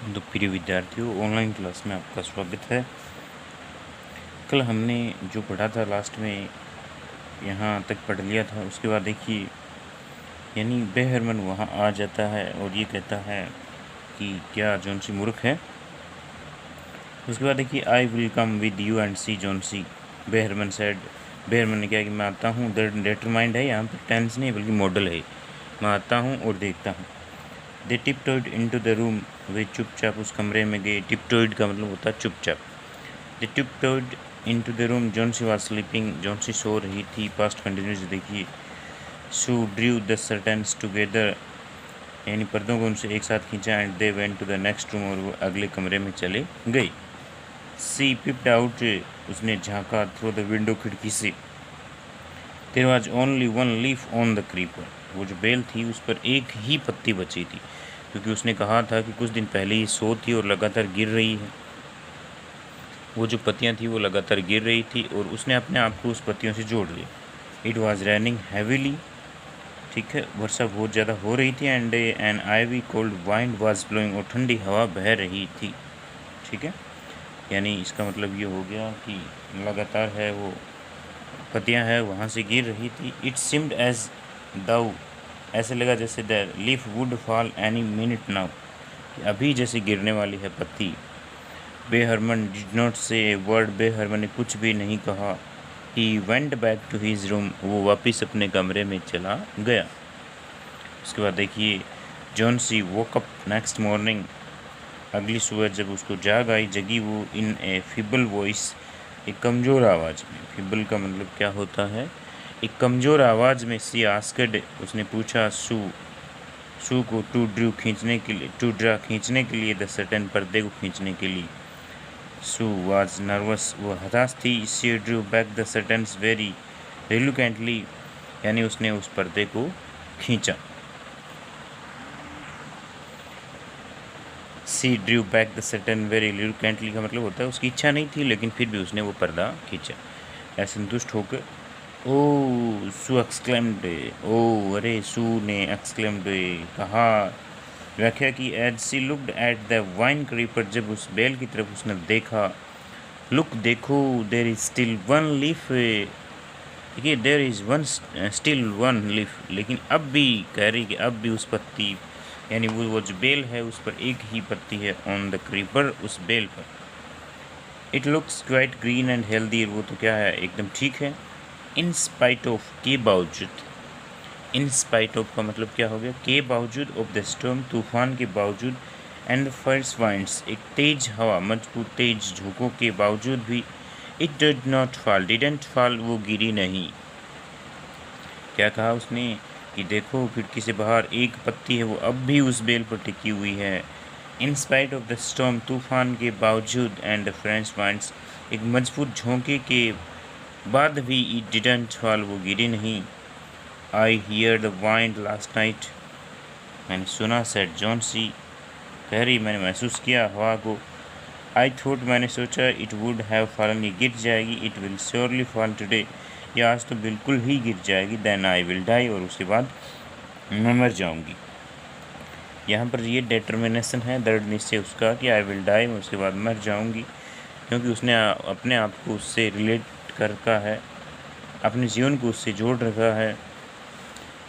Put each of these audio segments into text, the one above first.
तो प्रिय विद्यार्थियों, ऑनलाइन क्लास में आपका स्वागत है। कल हमने जो पढ़ा था लास्ट में यहाँ तक पढ़ लिया था। उसके बाद देखिए, यानी बेहरमन वहाँ आ जाता है और ये कहता है कि क्या जॉनसी मूर्ख है। उसके बाद देखिए, I will come with you and see Johnsy, Behrman said. Behrman ने क्या कि मैं आता हूँ, डिटरमाइंड है, यहाँ पर टेंस नहीं बल्कि मॉडल है। मैं आता हूँ और देखता हूँ। दे टिपटॉयड इनटू द रूम, वे चुपचाप उस कमरे में गए। टिपटॉयड का मतलब होता है चुपचाप। They tiptoed into the room, Johnsy was sleeping, Johnsy सो रही थी। पास्ट कंटिन्यूस देखिए, Sue drew the curtains together, यानी पर्दों को उनसे एक साथ खींचा। And they went to the next room, और वो अगले कमरे में चले गए। सी पिप्ड आउट, उसने झांका। थ्रू द विंडो, खिड़की से। There was only one leaf on the creeper, वो जो बेल थी उस पर एक ही पत्ती बची थी, क्योंकि उसने कहा था कि कुछ दिन पहले ही सो थी और लगातार गिर रही है। वो जो पत्तियां थी वो लगातार गिर रही थी और उसने अपने आप को उस पत्तियों से जोड़ लिया। इट वॉज रैनिंग हैवीली, ठीक है, वर्षा बहुत ज़्यादा हो रही थी। And an icy cold wind was blowing, और ठंडी हवा बह रही थी। ठीक है, यानी इसका मतलब ये हो गया कि लगातार है वो पत्तियां है वहाँ से गिर रही थी। इट सिम्ड एज दाउ, ऐसे लगा जैसे the leaf would fall any minute now, अभी जैसे गिरने वाली है पत्ती। बेहरमन डिड नॉट से ए वर्ड, बेहरमन ने कुछ भी नहीं कहा। He went back to his room, वो वापस अपने कमरे में चला गया। उसके बाद देखिए, Johnsy woke up next morning, अगली सुबह जब उसको जगी वो, इन ए फीबल वॉइस, एक कमज़ोर आवाज़ में। फीबल का मतलब क्या होता है? एक कमज़ोर आवाज़ में। सी आस्क्ड, उसने पूछा सू को टू ड्रा खींचने के लिए, द सर्टेन, पर्दे को खींचने के लिए। सू वाज नर्वस, वो हताश थी। She drew back the curtains very reluctantly, यानी उसने उस पर्दे को खींचा। She drew back the curtain very reluctantly का मतलब होता है उसकी इच्छा नहीं थी, लेकिन फिर भी उसने वो पर्दा खींचा असंतुष्ट होकर। ओ सू एक्सक्लेम्ड, ओ अरे, सू ने एक्सक्लेम्ड कहा, व्याख्या की। As she looked at the vine creeper, जब उस बेल की तरफ उसने देखा। लुक, देखो, there is still one leaf, देखिए, there is one still one leaf, लेकिन अब भी कह रही कि अब भी उस पत्ती, यानी वो जो बेल है उस पर एक ही पत्ती है। ऑन द क्रीपर, उस बेल पर। It looks quite green and healthy, वो तो क्या है, एकदम ठीक है। इन स्पाइट ऑफ, के बावजूद। इन स्पाइट ऑफ का मतलब क्या हो गया, के बावजूद। ऑफ द स्टॉर्म, तूफान के बावजूद। एंड द फर्स्ट वाइंड्स, एक तेज हवा, मजबूत तेज झोंकों के बावजूद भी। It did not fall, didn't fall, वो गिरी नहीं। क्या कहा उसने कि देखो, खिड़की से बाहर एक पत्ती है, वो अब भी उस बेल पर टिकी हुई है। In spite of the storm, तूफान के बावजूद। एंड द फ्रेंच वाइंड्स, एक मजबूत झोंके के बाद भी। इट डिडंट फॉल, वो गिरी नहीं। I hear the wind last night, मैंने सुना, सेड जॉनसी, कह रही मैंने महसूस किया हवा को। आई थॉट, मैंने सोचा, इट वुड हैव फॉलन, ये गिर जाएगी। It will surely fall today, ये आज तो बिल्कुल ही गिर जाएगी। देन आई विल डाई, और उसके बाद मैं मर जाऊंगी। यहाँ पर ये डिटर्मिनेशन है, दृढ़ निश्चय उसका कि आई विल डाई, मैं उसके बाद मर जाऊंगी, क्योंकि उसने अपने आप को उससे रिलेट कर रखा है, अपने जीवन को उससे जोड़ रखा है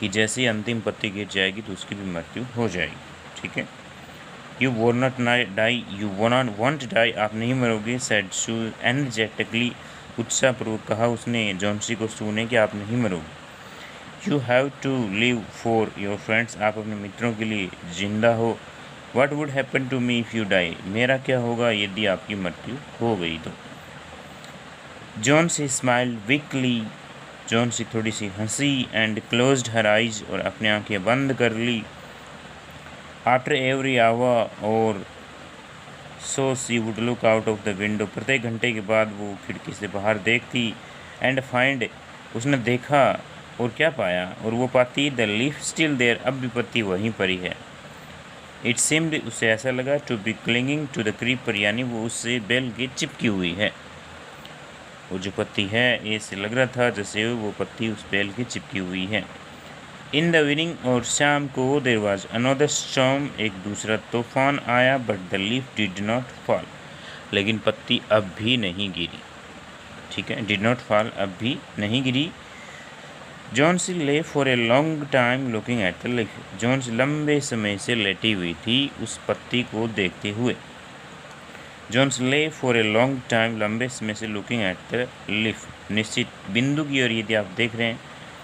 कि जैसे ही अंतिम पत्ती गिर जाएगी तो उसकी भी मृत्यु हो जाएगी। ठीक है, you won't not die, you won't die, आप नहीं मरोगे। सेड सू एनर्जेटिकली, उत्साहपूर्वक कहा उसने जॉनसी को, सू ने, कि आप नहीं मरोगे। You have to live for your friends, आप अपने मित्रों के लिए जिंदा हो। What would happen to me if you die, मेरा क्या होगा यदि आपकी मृत्यु हो गई तो। जॉनसी स्माइल्ड वीकली, जॉनसी थोड़ी सी हंसी। एंड क्लोज्ड हर आइज, और अपनी आंखें बंद कर ली। आफ्टर एवरी आवर, और so she would look out of the window, प्रत्येक घंटे के बाद वो खिड़की से बाहर देखती। एंड फाइंड, उसने देखा और क्या पाया, और वो पाती, द लीफ स्टिल देयर, अब भी पत्ती वहीं पर ही है। इट सीम्ड, उसे ऐसा लगा, to be clinging to the creeper, यानी वो उससे बेल के चिपकी हुई है। वो जो पत्ती है, ऐसे लग रहा था जैसे वो पत्ती उस बेल की चिपकी हुई है। इन द इवनिंग और शाम को देयर वाज अनदर स्टॉर्म, एक दूसरा तूफान आया, but the leaf did not fall, लेकिन पत्ती अब भी नहीं गिरी। ठीक है, डिड नॉट फॉल, अब भी नहीं गिरी। Johnsy lay for a long time looking at the leaf, Johnsy लंबे समय से लेटी हुई थी उस पत्ती को देखते हुए। जॉन्स ले फॉर ए लॉन्ग टाइम, लंबे समय से लुकिंग एट द लीफ, निश्चित बिंदु की ओर यदि आप देख रहे हैं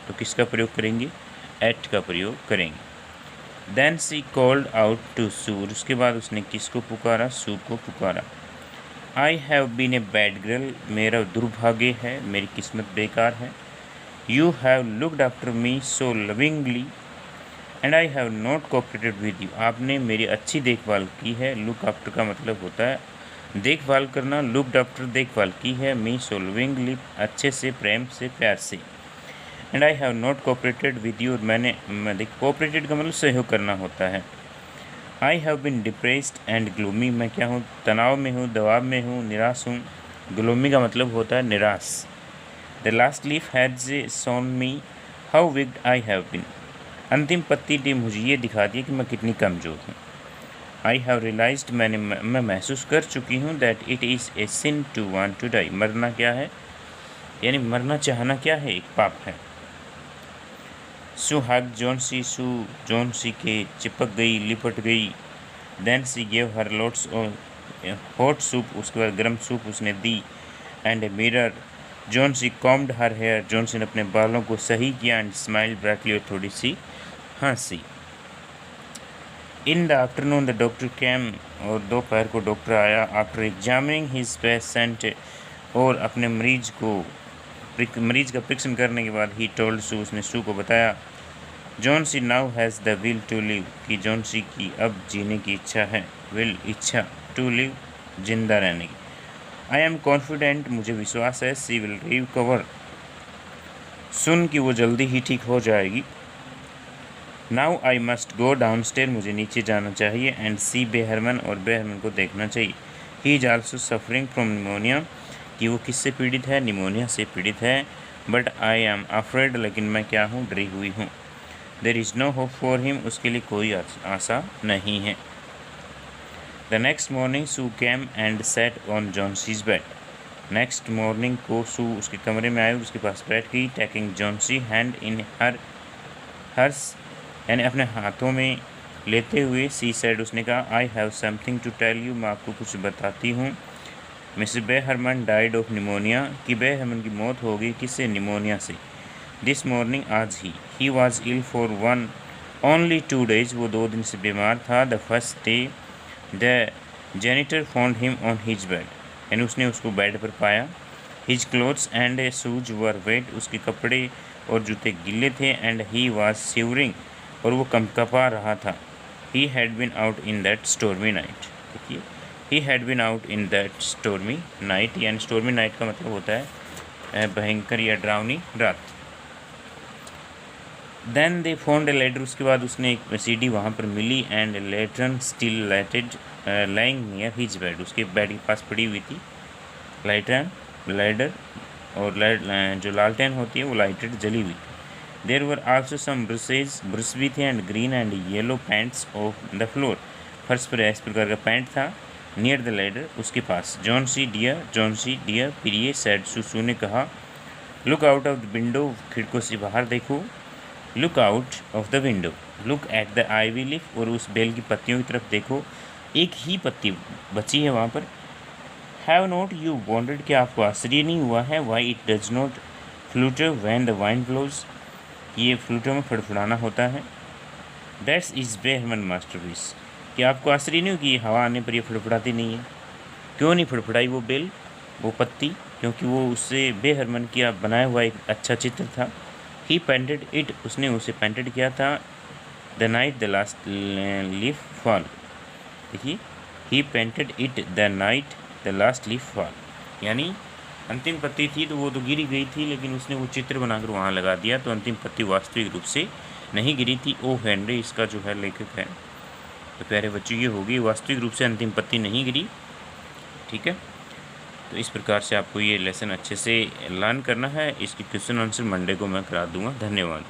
तो किसका प्रयोग करेंगे? एट का प्रयोग करेंगे। Then she called out to Sue, उसके बाद उसने किसको पुकारा? सू को पुकारा। I have been a bad girl, मेरा दुर्भाग्य है, मेरी किस्मत बेकार है। You have looked after me so lovingly and I have not cooperated with you, आपने मेरी अच्छी देखभाल की है। लुक आफ्टर का मतलब होता है देखभाल करना, लुकड आफ्टर देखभाल की है, मी सो लविंगली अच्छे से, प्रेम से, प्यार से। And I have not cooperated with you, मैं कोऑपरेटेड का मतलब सहयोग करना होता है। I have been depressed and gloomy, मैं क्या हूँ? तनाव में हूँ, दबाव में हूँ, निराश हूँ। ग्लूमी का मतलब होता है निराश। The last leaf has shown me how weak I have been, अंतिम पत्ती ने मुझे ये दिखा दिया कि मैं कितनी कमज़ोर हूँ। आई हैव रियलाइज्ड, मैं महसूस कर चुकी हूँ, that it is a sin to want to die, मरना क्या है? यानी मरना चाहना क्या है? एक पाप है। सू हग जॉन्सी, सू जॉन्सी के चिपक गई, लिपट गई। Then she gave her lots hot soup, उसके बाद गर्म सूप उसने दी। And a mirror, Johnsy combed her hair, Johnsy ने अपने बालों को सही किया। एंड स्माइल ब्राइटली, और थोड़ी सी हंसी। In the afternoon the doctor came, और दोपहर को डॉक्टर आया। आफ्टर एग्जामिनिंग हिज पेशेंट, और अपने मरीज का परीक्षण करने के बाद, ही टोल्ड सू, उसने सू को बताया, Johnsy now has the will to live, कि जॉन्सी की अब जीने की इच्छा है। विल इच्छा, टू लिव जिंदा रहने की। आई एम कॉन्फिडेंट, मुझे विश्वास है, सी विल रिकवर सुन, कि वो जल्दी ही ठीक हो जाएगी। Now I must go down stair, मुझे नीचे जाना चाहिए। एंड सी बेहरमन, और बेहरमन को देखना चाहिए। He is also suffering from pneumonia, कि वो किससे पीड़ित है? निमोनिया से पीड़ित है। बट आई एम अफ्रेड, लेकिन मैं क्या हूँ? डरी हुई हूँ। There is no hope for him, उसके लिए कोई आशा नहीं है। The next morning Sue came and sat on Johnsy's bed, next morning को सू उसके कमरे में आई, उसके पास बैठ गई। Taking Johnsy hand in hers, यानी अपने हाथों में लेते हुए। सी सेड, उसने कहा, I have something to tell you, मैं आपको कुछ बताती हूँ। Miss Behrman died of pneumonia, कि बेहरमन की मौत हो गई, किससे? निमोनिया से। दिस मॉर्निंग, आज ही was ill for one only 2 days, वो 2 दिन से बीमार था। The first day the janitor found him on his bed, यानी उसने उसको बेड पर पाया। His clothes and shoes were wet, उसके कपड़े और जूते गिले थे। एंड ही वॉज शिवरिंग, और वो कंपकपा रहा था। He had been out in that stormy night, देखिए, he had been out in that stormy night, यानी स्टॉर्मी नाइट का मतलब होता है भयंकर या डरावनी रात। Then they found a letter, उसके बाद उसने एक सीडी वहाँ पर मिली। And lantern still lighted lying near his bed, उसके बेड के पास पड़ी हुई थी लाइटर, और जो लालटेन होती है वो लाइटेड जली हुई थी। देर वर आल्सो सम ब्रश भी थे। And green and yellow pants of the floor, फर्श पर इस प्रकार का पैंट था। नियर द लेडर, उसके पास। जॉन्सी डियर प्रिय, सैड सुसू ने कहा, look out of the window, खिड़कों से बाहर देखो। Look out of the window, look at the ivy leaf, और उस बेल की पत्तियों की तरफ देखो, एक ही पत्ती बची है वहाँ पर। हैव नॉट यू वॉन्डेड, कि आपको आश्चर्य नहीं हुआ है? Why it does not flutter when the wind blows, ये फ्लूटर में फड़फड़ाना होता है। दैट्स इज बेहरमन मास्टरपीस, कि आपको आश्चर्य नहीं हो कि हवा आने पर ये फड़फड़ाती नहीं है? क्यों नहीं फड़फड़ाई वो बेल, वो पत्ती? क्योंकि वो उससे बेहरमन किया बनाया हुआ एक अच्छा चित्र था। ही पेंटेड इट, उसने उसे पेंटेड किया था। The night the last leaf fall, देखिए, he painted it the night the last leaf fall, यानी अंतिम पत्ती थी तो वो तो गिरी गई थी, लेकिन उसने वो चित्र बनाकर वहाँ लगा दिया, तो अंतिम पत्ती वास्तविक रूप से नहीं गिरी थी। ओ हेनरी इसका जो है लेखक है। तो प्यारे बच्चों, ये होगी वास्तविक रूप से अंतिम पत्ती नहीं गिरी। ठीक है, तो इस प्रकार से आपको ये लेसन अच्छे से लर्न करना है। इसकी क्वेश्चन आंसर मंडे को मैं करा दूंगा। धन्यवाद।